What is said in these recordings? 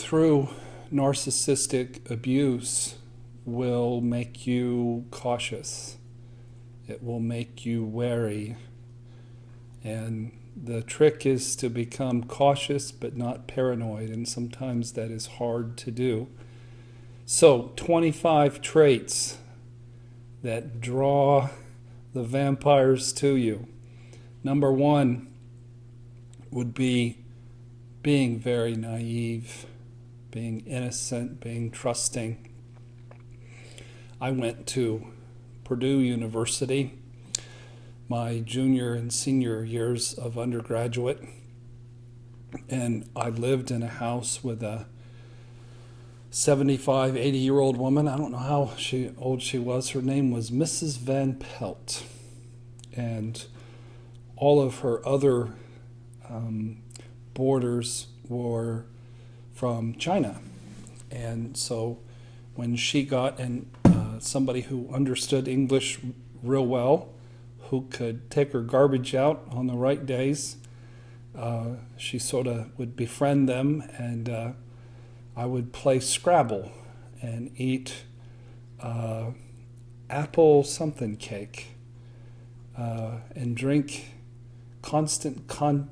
through narcissistic abuse will make you cautious. It will make you wary. And the trick is to become cautious but not paranoid, and sometimes that is hard to do. So, 25 traits that draw the vampires to you. Number 1 would be being very naive, being innocent, being trusting. I went to Purdue University my junior and senior years of undergraduate, and I lived in a house with a 75, 80-year-old woman. I don't know how old she was. Her name was Mrs. Van Pelt, and all of her other boarders were from China. And so when she got somebody who understood English real well, who could take her garbage out on the right days, she sort of would befriend them, and I would play Scrabble and eat apple something cake and drink constant comment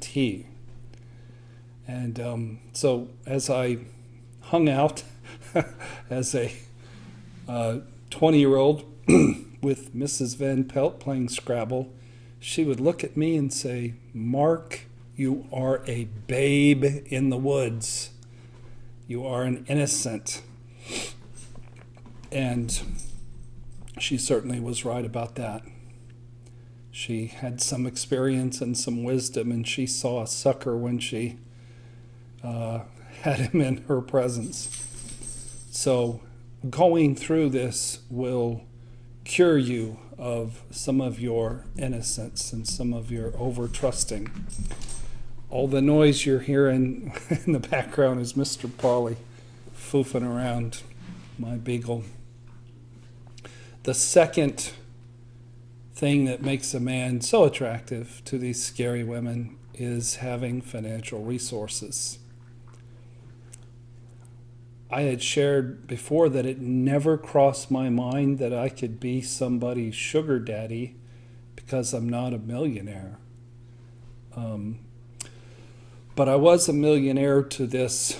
tea. And so as I hung out as a 20-year-old with Mrs. Van Pelt playing Scrabble, she would look at me and say, "Mark, you are a babe in the woods. You are an innocent." And she certainly was right about that. She had some experience and some wisdom, and she saw a sucker when she had him in her presence. So going through this will cure you of some of your innocence and some of your over-trusting. All the noise you're hearing in the background is Mr. Pauly foofing around, my beagle. The second thing that makes a man so attractive to these scary women is having financial resources. I had shared before that it never crossed my mind that I could be somebody's sugar daddy because I'm not a millionaire. But I was a millionaire to this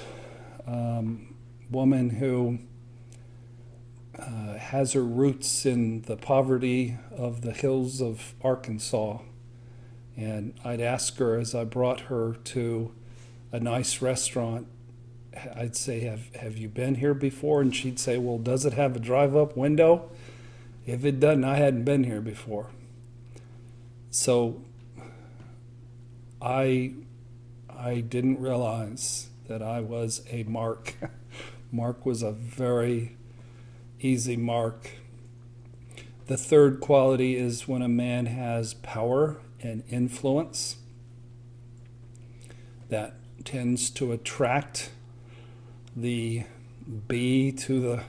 woman who has her roots in the poverty of the hills of Arkansas. And I'd ask her as I brought her to a nice restaurant, I'd say, have you been here before? And she'd say, well, does it have a drive-up window? If it doesn't, I hadn't been here before. So I didn't realize that I was a mark. Mark was a very easy mark. The third quality is when a man has power and influence. That tends to attract the bee to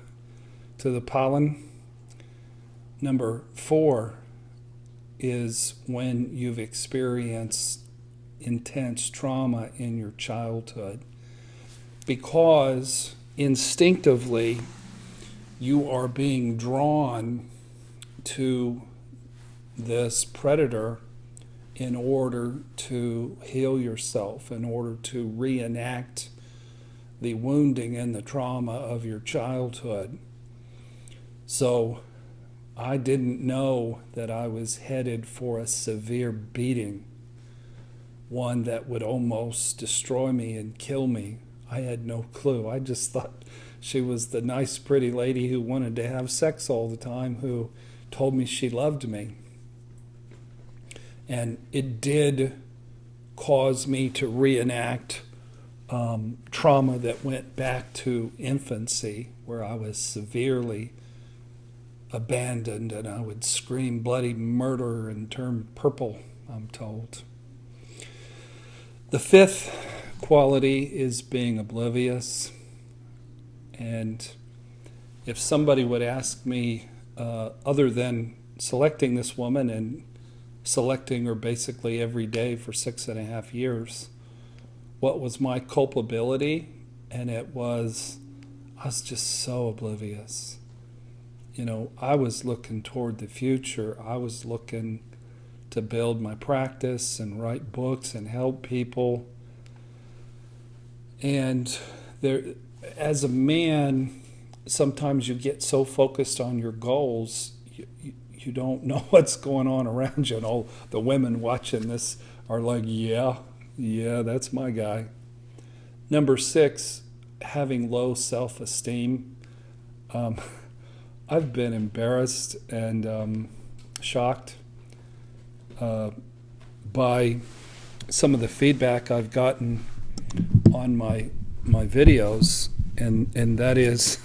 the pollen. Number 4 is when you've experienced intense trauma in your childhood, because instinctively you are being drawn to this predator in order to heal yourself, in order to reenact the wounding and the trauma of your childhood. So I didn't know that I was headed for a severe beating, one that would almost destroy me and kill me. I had no clue. I just thought she was the nice, pretty lady who wanted to have sex all the time, who told me she loved me. And it did cause me to reenact trauma that went back to infancy, where I was severely abandoned and I would scream bloody murder and turn purple, I'm told. The fifth quality is being oblivious. And if somebody would ask me, other than selecting this woman and selecting her basically every day for 6.5 years. What was my culpability? And I was just so oblivious. I was looking toward the future. I was looking to build my practice and write books and help people. And as a man, sometimes you get so focused on your goals, you don't know what's going on around you. And all the women watching this are like, yeah, that's my guy. Number 6, having low self-esteem. I've been embarrassed and shocked by some of the feedback I've gotten on my videos, and that is,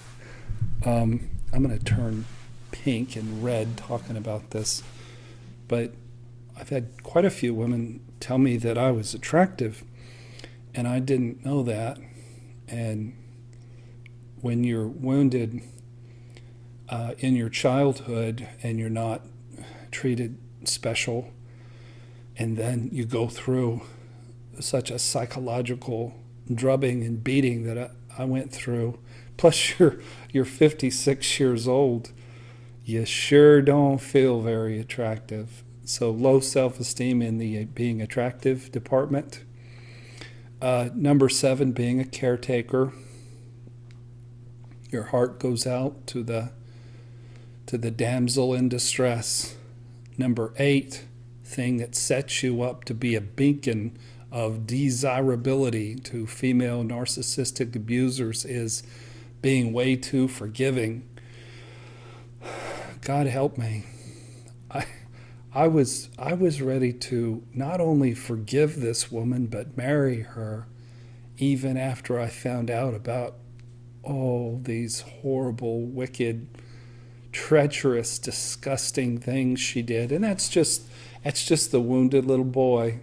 I'm going to turn pink and red talking about this, but I've had quite a few women tell me that I was attractive, and I didn't know that. And when you're wounded in your childhood and you're not treated special, and then you go through such a psychological drubbing and beating that I went through, plus you're 56 years old, you sure don't feel very attractive. So low self-esteem in the being attractive department. Number 7, being a caretaker. Your heart goes out to the damsel in distress. Number 8, thing that sets you up to be a beacon of desirability to female narcissistic abusers is being way too forgiving. God help me. I was ready to not only forgive this woman, but marry her, even after I found out about all these horrible, wicked, treacherous, disgusting things she did. And that's just the wounded little boy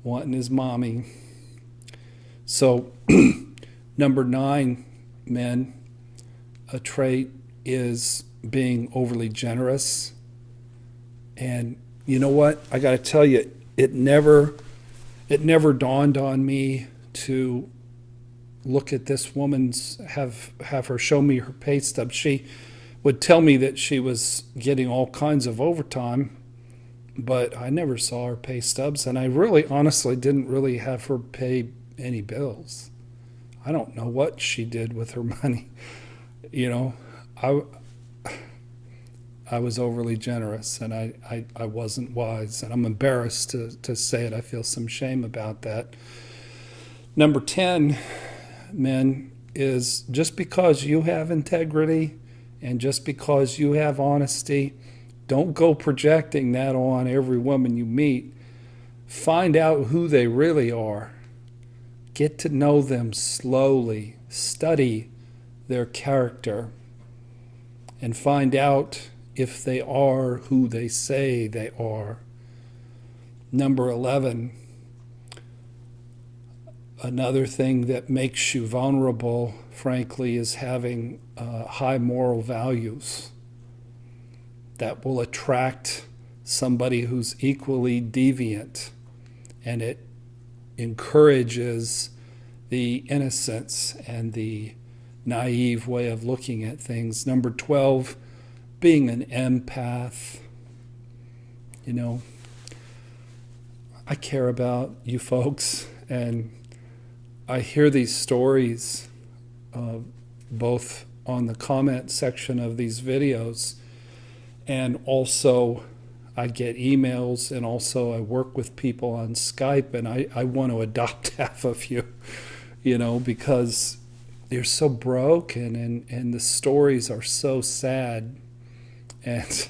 wanting his mommy. So, number 9, men, a trait is being overly generous. And you know what? I got to tell you, it never dawned on me to look at this woman's, have her show me her pay stub. She would tell me that she was getting all kinds of overtime, but I never saw her pay stubs, and I really honestly didn't really have her pay any bills. I don't know what she did with her money. I was overly generous, and I wasn't wise, and I'm embarrassed to say it. I feel some shame about that. Number 10, men, is just because you have integrity and just because you have honesty, don't go projecting that on every woman you meet. Find out who they really are. Get to know them slowly. Study their character and find out if they are who they say they are. Number 11, another thing that makes you vulnerable, frankly, is having high moral values that will attract somebody who's equally deviant, and it encourages the innocence and the naive way of looking at things. Number 12, being an empath. I care about you folks, and I hear these stories both on the comment section of these videos, and also I get emails, and also I work with people on Skype, and I want to adopt half of you, because you're so broken, and the stories are so sad. And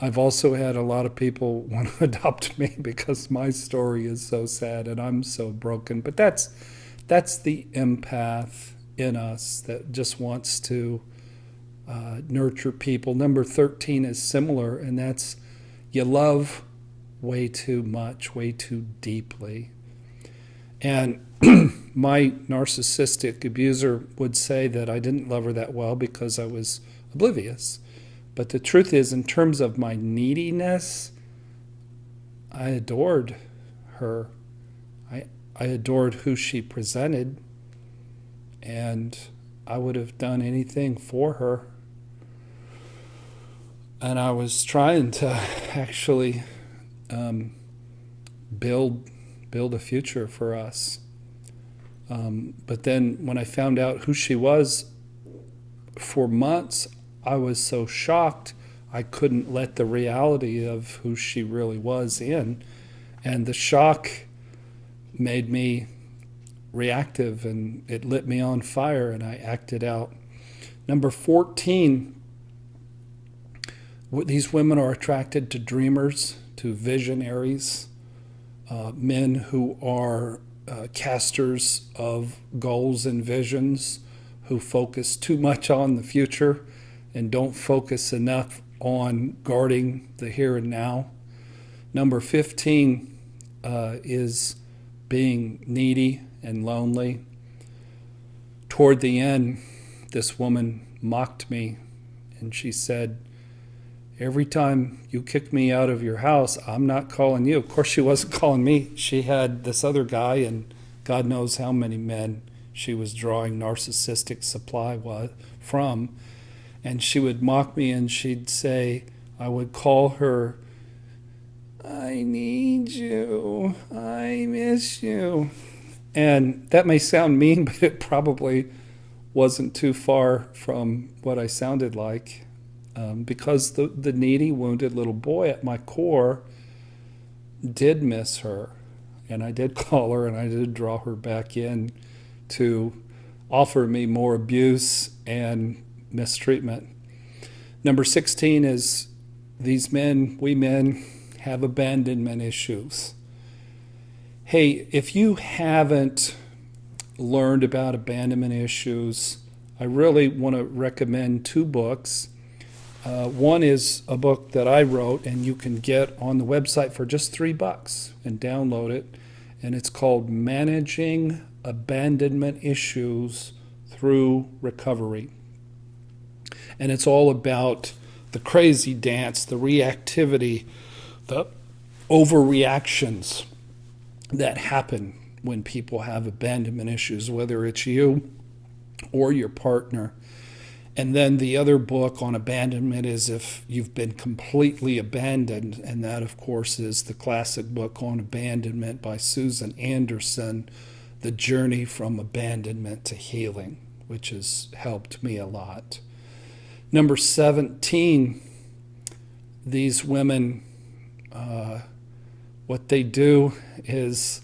I've also had a lot of people want to adopt me because my story is so sad and I'm so broken. But that's the empath in us that just wants to nurture people. Number 13 is similar, and that's you love way too much, way too deeply. And my narcissistic abuser would say that I didn't love her that well because I was oblivious. But the truth is, in terms of my neediness, I adored her. I adored who she presented, and I would have done anything for her. And I was trying to actually build a future for us. But then when I found out who she was, for months, I was so shocked I couldn't let the reality of who she really was in. And the shock made me reactive, and it lit me on fire, and I acted out. Number 14, these women are attracted to dreamers, to visionaries, men who are casters of goals and visions, who focus too much on the future and don't focus enough on guarding the here and now. Number 15 is being needy and lonely. Toward the end, this woman mocked me, and she said, "Every time you kick me out of your house, I'm not calling you." Of course, she wasn't calling me. She had this other guy, and God knows how many men she was drawing narcissistic supply from. And she would mock me, and she'd say, I would call her, "I need you, I miss you." And that may sound mean, but it probably wasn't too far from what I sounded like. Because the needy, wounded little boy at my core did miss her. And I did call her, and I did draw her back in to offer me more abuse and mistreatment. Number 16 is we men have abandonment issues. Hey, if you haven't learned about abandonment issues, I really want to recommend 2 books. One is a book that I wrote, and you can get on the website for just $3 and download it. And it's called Managing Abandonment Issues Through Recovery. And it's all about the crazy dance, the reactivity, the overreactions that happen when people have abandonment issues, whether it's you or your partner. And then the other book on abandonment is If You've Been Completely Abandoned, and that, of course, is the classic book on abandonment by Susan Anderson, The Journey from Abandonment to Healing, which has helped me a lot. Number 17, these women, what they do is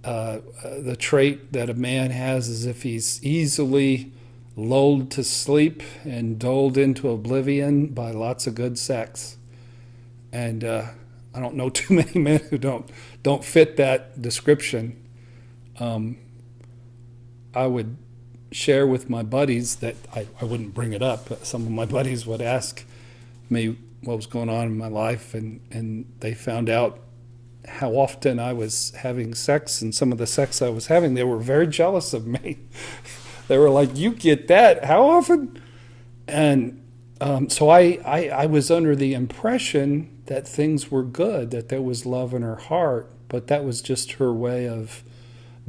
the trait that a man has is if he's easily lulled to sleep and dulled into oblivion by lots of good sex. And I don't know too many men who don't fit that description. I would share with my buddies that I wouldn't bring it up, but some of my buddies would ask me what was going on in my life, and they found out how often I was having sex, and some of the sex I was having, they were very jealous of me. They were like, "You get that? How often?" And so I was under the impression that things were good, that there was love in her heart, but that was just her way of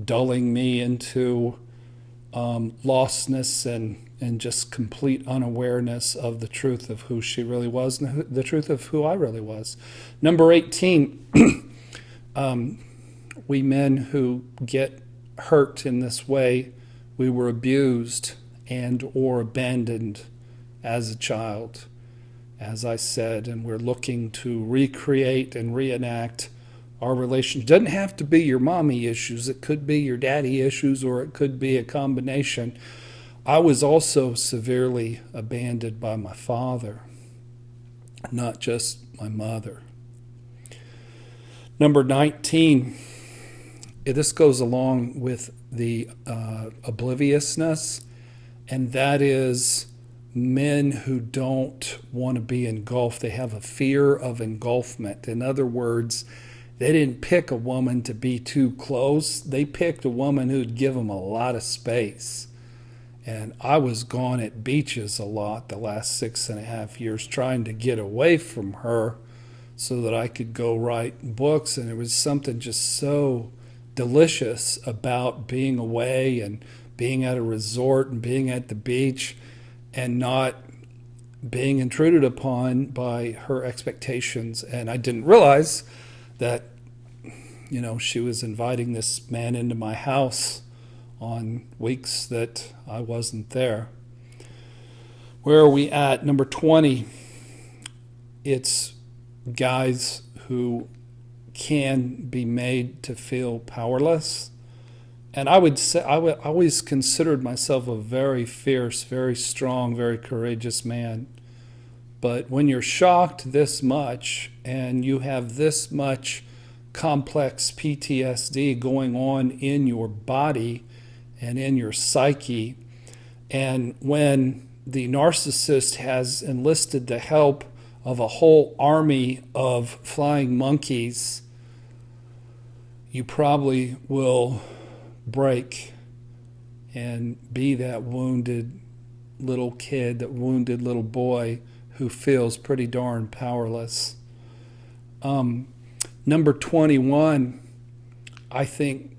dulling me into lostness and just complete unawareness of the truth of who she really was and the truth of who I really was. Number 18, we men who get hurt in this way, we were abused and or abandoned as a child, as I said, and we're looking to recreate and reenact our relation. It doesn't have to be your mommy issues. It could be your daddy issues, or it could be a combination. I was also severely abandoned by my father, not just my mother. Number 19, this goes along with the obliviousness, and that is men who don't want to be engulfed. They have a fear of engulfment. In other words, they didn't pick a woman to be too close. They picked a woman who'd give them a lot of space. And I was gone at beaches a lot the last 6.5 years trying to get away from her so that I could go write books. And there was something just so delicious about being away and being at a resort and being at the beach and not being intruded upon by her expectations. And I didn't realize that, she was inviting this man into my house on weeks that I wasn't there. Where are we at? Number 20. It's guys who can be made to feel powerless. And I would say I always considered myself a very fierce, very strong, very courageous man. But when you're shocked this much and you have this much complex PTSD going on in your body and in your psyche, and when the narcissist has enlisted the help of a whole army of flying monkeys, you probably will break and be that wounded little kid, that wounded little boy who feels pretty darn powerless. Number 21, I think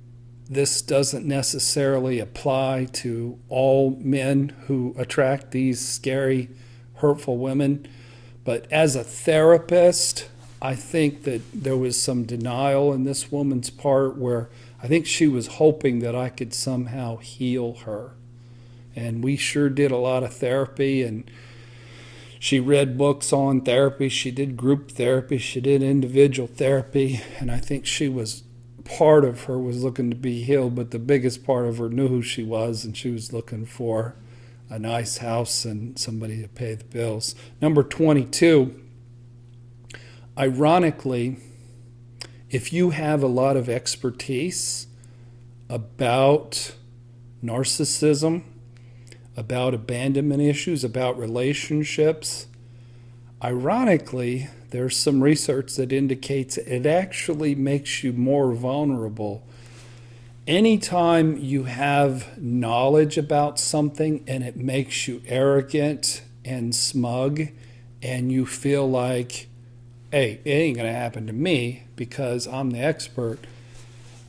this doesn't necessarily apply to all men who attract these scary, hurtful women. But as a therapist, I think that there was some denial in this woman's part where I think she was hoping that I could somehow heal her. And we sure did a lot of therapy, and she read books on therapy, she did group therapy, she did individual therapy, and I think part of her was looking to be healed, but the biggest part of her knew who she was, and she was looking for a nice house and somebody to pay the bills. Number 22, ironically, if you have a lot of expertise about narcissism, about abandonment issues, about relationships, ironically, there's some research that indicates it actually makes you more vulnerable. Anytime you have knowledge about something and it makes you arrogant and smug and you feel like, hey, it ain't going to happen to me because I'm the expert,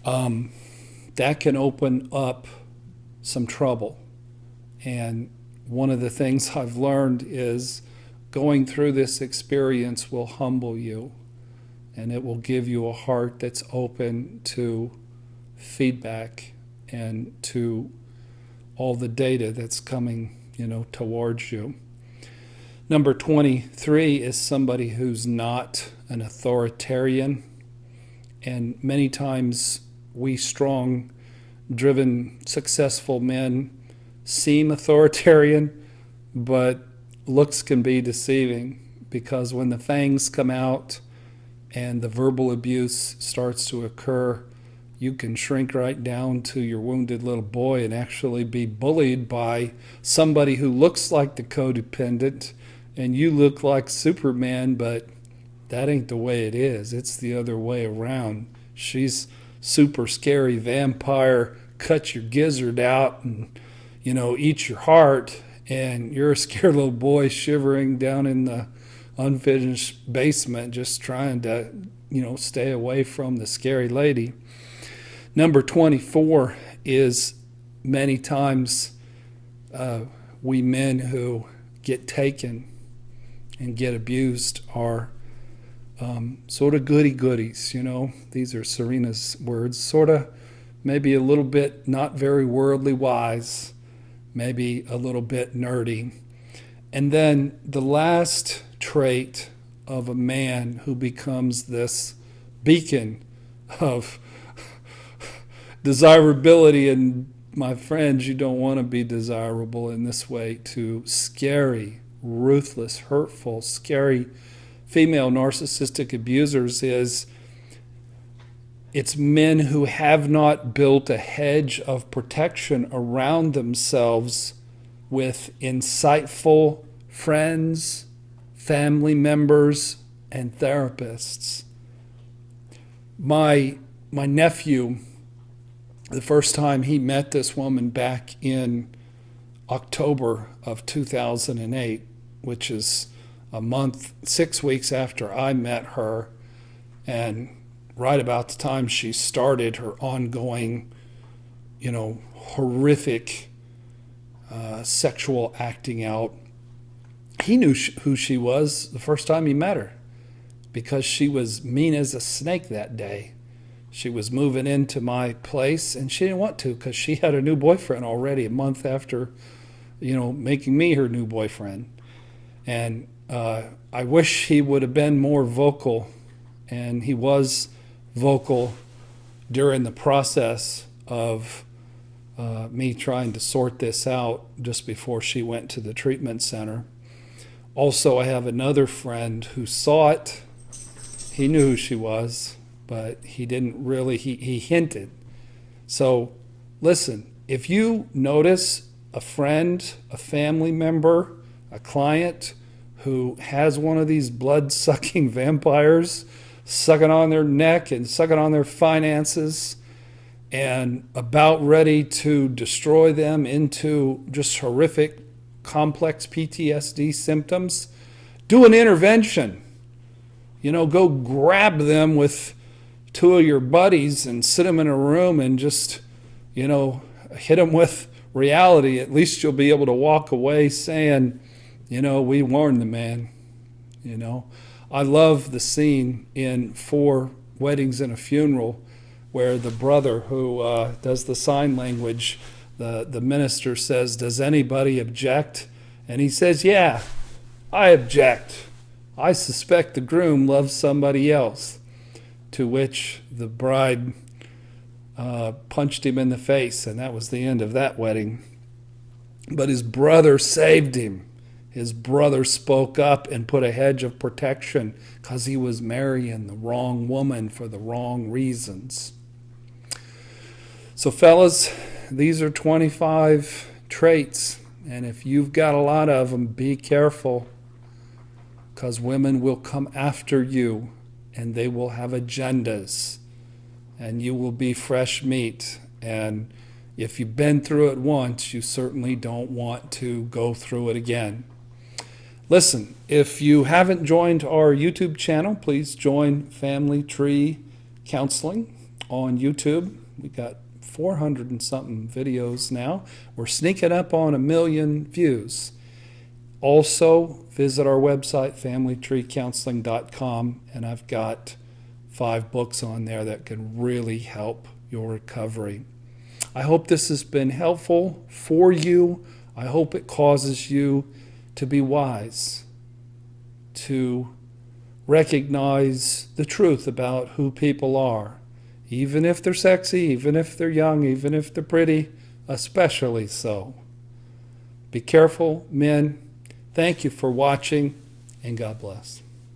that can open up some trouble. And one of the things I've learned is going through this experience will humble you, and it will give you a heart that's open to feedback and to all the data that's coming, towards you. Number 23 is somebody who's not an authoritarian. And many times we strong, driven, successful men seem authoritarian, but looks can be deceiving, because when the fangs come out and the verbal abuse starts to occur, you can shrink right down to your wounded little boy and actually be bullied by somebody who looks like the codependent, and you look like Superman, but that ain't the way it is. It's the other way around. She's super scary vampire, cut your gizzard out and eat your heart, and you're a scared little boy shivering down in the unfinished basement just trying to, stay away from the scary lady. Number 24 is many times we men who get taken and get abused are sort of goody-goodies, These are Serena's words, sort of maybe a little bit not very worldly wise, maybe a little bit nerdy. And then the last trait of a man who becomes this beacon of desirability, and my friends, you don't want to be desirable in this way, to scary, ruthless, hurtful, scary female narcissistic abusers, is it's men who have not built a hedge of protection around themselves with insightful friends, family members, and therapists. My nephew, the first time he met this woman back in October of 2008, which is a month, 6 weeks after I met her, and right about the time she started her ongoing, horrific sexual acting out. He knew who she was the first time he met her, because she was mean as a snake that day. She was moving into my place, and she didn't want to because she had a new boyfriend already a month after, making me her new boyfriend. And I wish he would have been more vocal, and he was vocal during the process of me trying to sort this out just before she went to the treatment center. Also, I have another friend who saw it. He knew who she was, but he didn't really, he hinted. So listen, if you notice a friend, a family member, a client who has one of these blood-sucking vampires sucking on their neck and sucking on their finances and about ready to destroy them into just horrific, complex PTSD symptoms, do an intervention. Go grab them with two of your buddies and sit them in a room and just, hit them with reality. At least you'll be able to walk away saying, we warned the man. I love the scene in 4 Weddings and a Funeral where the brother who does the sign language, the minister says, "Does anybody object?" And he says, "Yeah, I object. I suspect the groom loves somebody else." To which the bride punched him in the face, and that was the end of that wedding. But his brother saved him. His brother spoke up and put a hedge of protection because he was marrying the wrong woman for the wrong reasons. So fellas, these are 25 traits, and if you've got a lot of them, be careful, because women will come after you and they will have agendas, and you will be fresh meat. And if you've been through it once, you certainly don't want to go through it again. Listen, if you haven't joined our YouTube channel, please join Family Tree Counseling on YouTube. We got 400 and something videos now. We're sneaking up on 1 million views. Also, visit our website, familytreecounseling.com, and I've got 5 books on there that can really help your recovery. I hope this has been helpful for you. I hope it causes you to be wise, to recognize the truth about who people are, even if they're sexy, even if they're young, even if they're pretty, especially so. Be careful, men. Thank you for watching, and God bless.